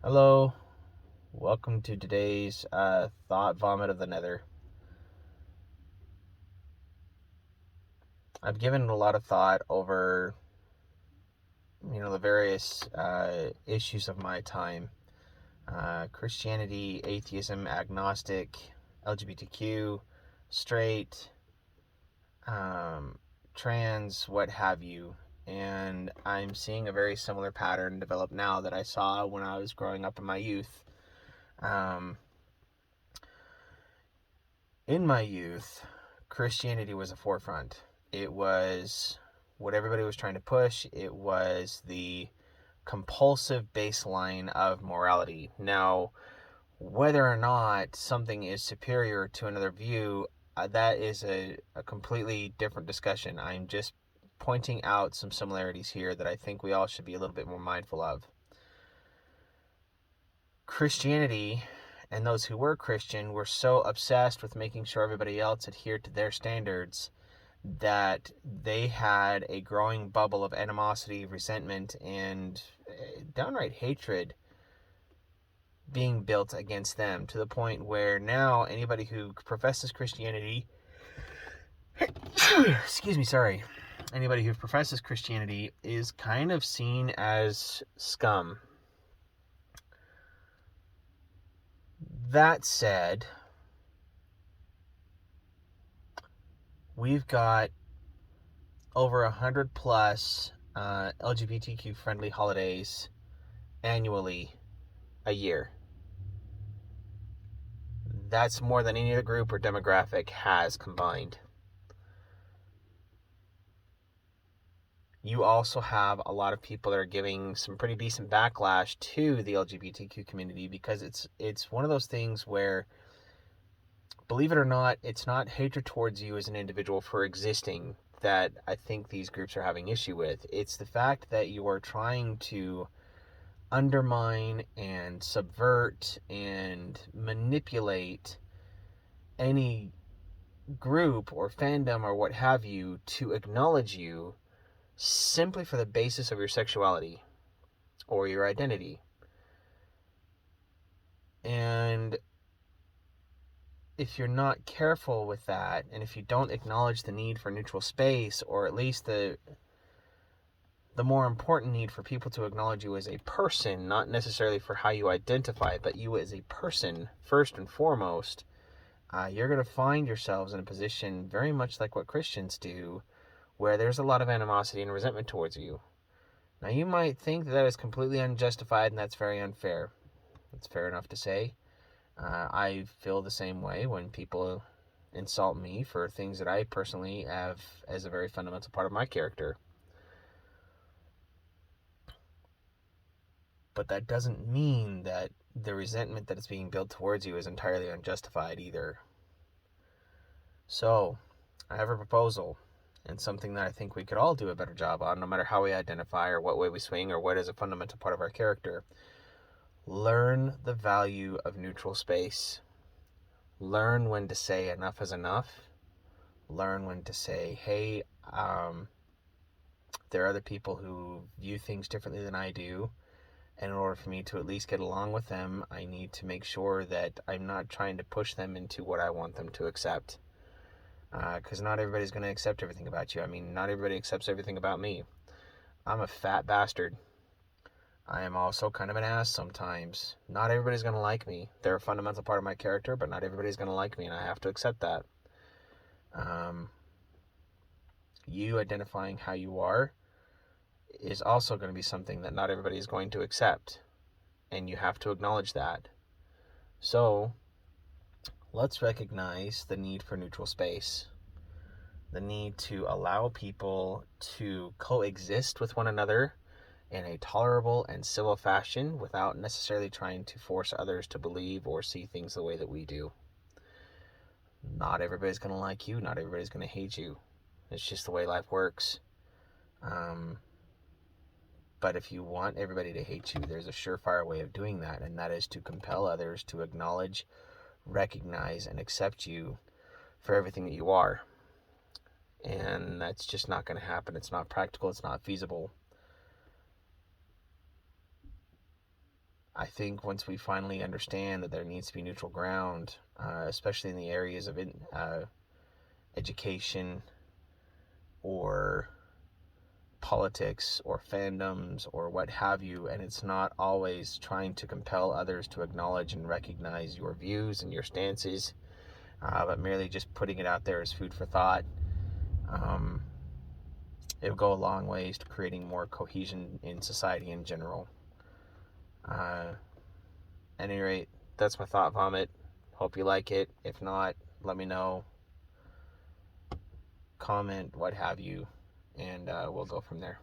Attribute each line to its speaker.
Speaker 1: Hello, welcome to today's thought vomit of the nether. I've given a lot of thought over, the various issues of my time: Christianity, atheism, agnostic, LGBTQ, straight, um, trans, what have you. And I'm seeing a very similar pattern develop now that I saw when I was growing up in my youth. Um, in my youth, Christianity was a forefront. It was what everybody was trying to push. It was the compulsive baseline of morality. Now, whether or not something is superior to another view, that is a completely different discussion. I'm just pointing out some similarities here that I think we all should be a little bit more mindful of. Christianity and those who were Christian were so obsessed with making sure everybody else adhered to their standards that they had a growing bubble of animosity, resentment, and downright hatred being built against them, to the point where now anybody who professes Christianity excuse me, sorry, anybody who professes Christianity is kind of seen as scum. That said, we've got over 100 plus LGBTQ friendly holidays annually a year. That's more than any other group or demographic has combined. You also have a lot of people that are giving some pretty decent backlash to the LGBTQ community because it's one of those things where, believe it or not, it's not hatred towards you as an individual for existing that I think these groups are having issue with. It's the fact that you are trying to undermine and subvert and manipulate any group or fandom or what have you to acknowledge you simply for the basis of your sexuality or your identity. And if you're not careful with that, and if you don't acknowledge the need for neutral space, or at least the more important need for people to acknowledge you as a person, not necessarily for how you identify, but you as a person first and foremost, you're going to find yourselves in a position very much like what Christians do, where there's a lot of animosity and resentment towards you. Now, you might think that is completely unjustified and that's very unfair. It's fair enough to say. I feel the same way when people insult me for things that I personally have as a very fundamental part of my character. But that doesn't mean that the resentment that is being built towards you is entirely unjustified either. So, I have a proposal, and something that I think we could all do a better job on, no matter how we identify or what way we swing or what is a fundamental part of our character. Learn the value of neutral space. Learn when to say enough is enough. Learn when to say, hey, there are other people who view things differently than I do, and in order for me to at least get along with them, I need to make sure that I'm not trying to push them into what I want them to accept. Because not everybody's going to accept everything about you. I mean, not everybody accepts everything about me. I'm a fat bastard. I am also kind of an ass sometimes. Not everybody's going to like me. They're a fundamental part of my character, but not everybody's going to like me, and I have to accept that. You identifying how you are is also going to be something that not everybody is going to accept, and you have to acknowledge that. So, let's recognize the need for neutral space, the need to allow people to coexist with one another in a tolerable and civil fashion without necessarily trying to force others to believe or see things the way that we do. Not everybody's going to like you. Not everybody's going to hate you. It's just the way life works. But if you want everybody to hate you, there's a surefire way of doing that, and that is to compel others to acknowledge, recognize, and accept you for everything that you are. And that's just not going to happen. It's not practical. It's not feasible. I think once we finally understand that there needs to be neutral ground, especially in the areas of education or politics or fandoms or what have you, and it's not always trying to compel others to acknowledge and recognize your views and your stances, but merely just putting it out there as food for thought, it'll go a long ways to creating more cohesion in society in general. At any rate, that's my thought vomit. Hope you like it. If not, let me know. Comment, what have you, and we'll go from there.